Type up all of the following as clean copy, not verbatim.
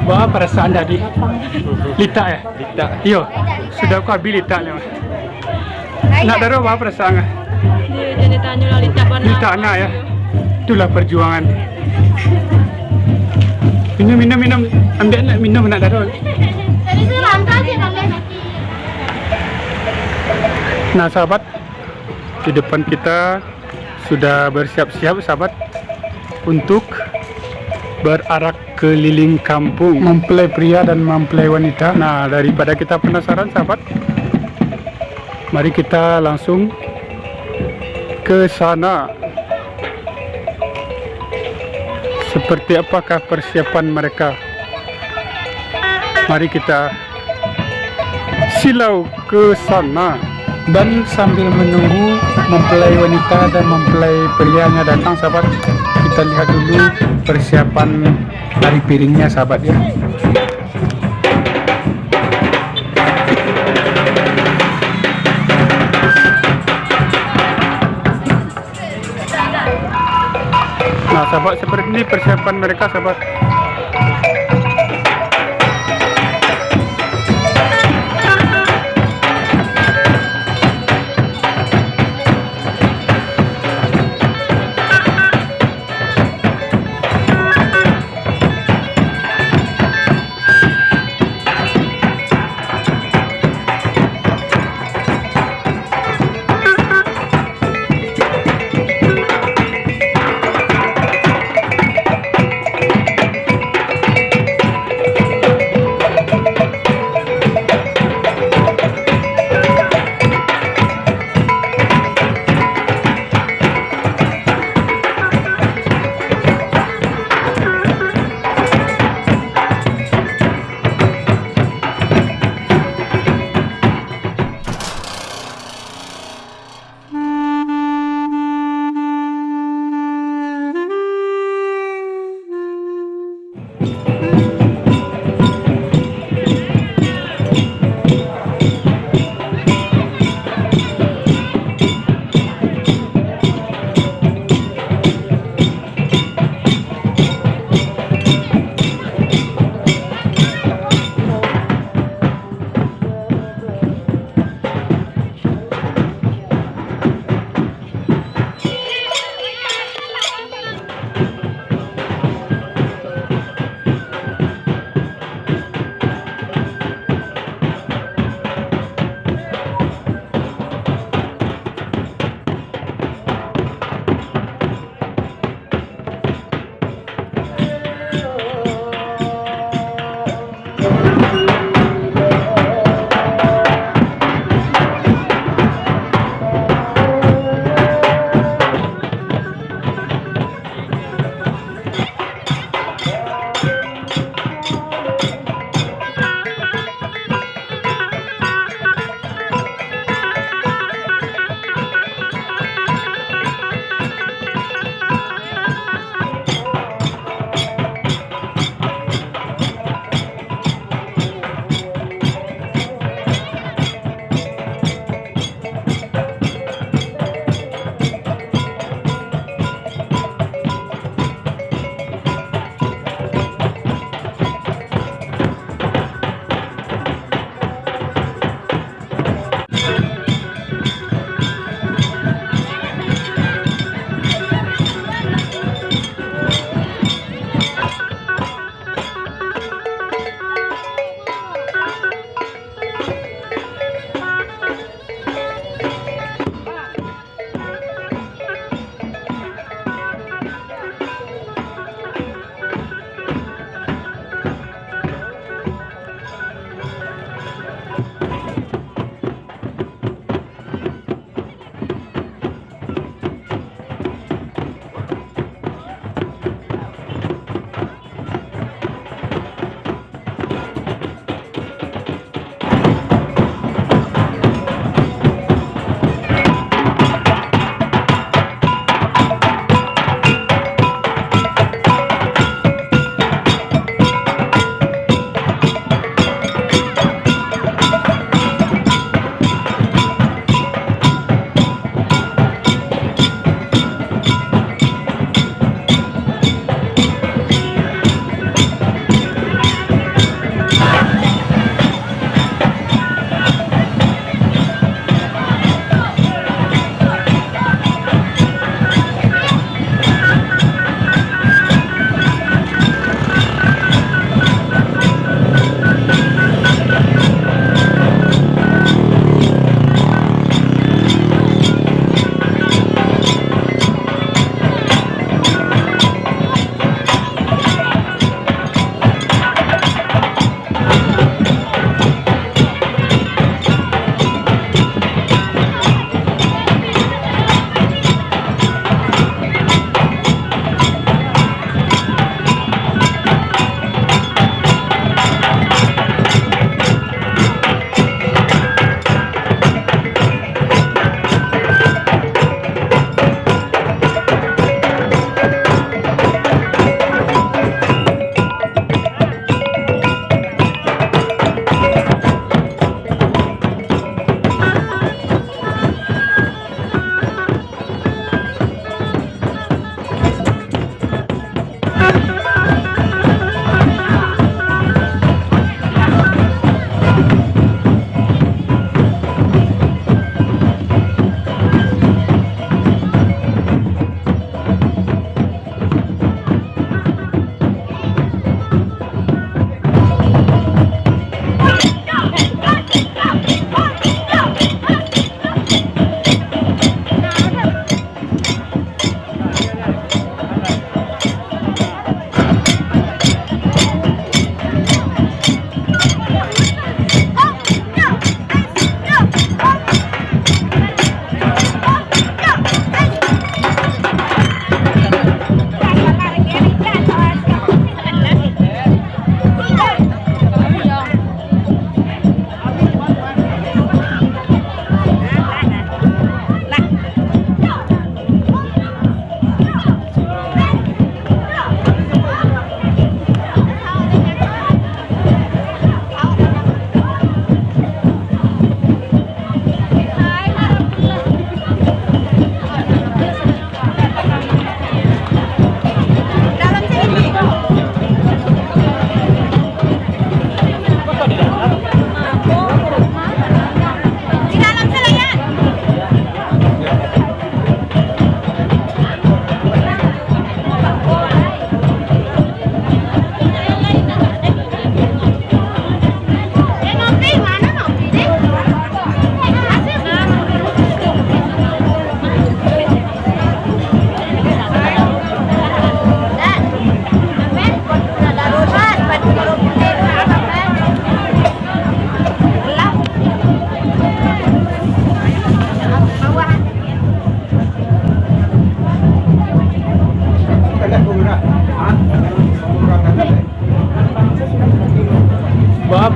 Wah, perasaan tadi. Lita ya? Lita. Iyo, sudah aku habis lita nih. Nak Daro apa perasaan? Dia jadi tanya lah Lita anak ya. Itulah perjuangan. Minum. Ambil nak minum nak Daro. Nah sahabat, di depan kita sudah bersiap-siap sahabat untuk berarak keliling kampung, mempelai pria dan mempelai wanita. Nah daripada kita penasaran sahabat, mari kita langsung ke sana. Seperti apakah persiapan mereka? Mari kita silau ke sana. Dan sambil menunggu mempelai wanita dan mempelai prianya datang sahabat, kita lihat dulu persiapan dari piringnya sahabat ya. Nah sahabat, seperti ini persiapan mereka sahabat.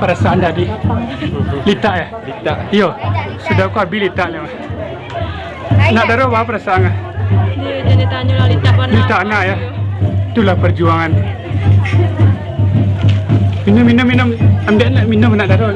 perasaan tadi? Lita ya? Lita. Iya. Sudah aku habis lita ni. Nak Daro apa perasaan? Dia jadi tanya lah Lita pernah. Lita anak ya. Itulah perjuangan. Minum. Ambil nak minum nak Daro.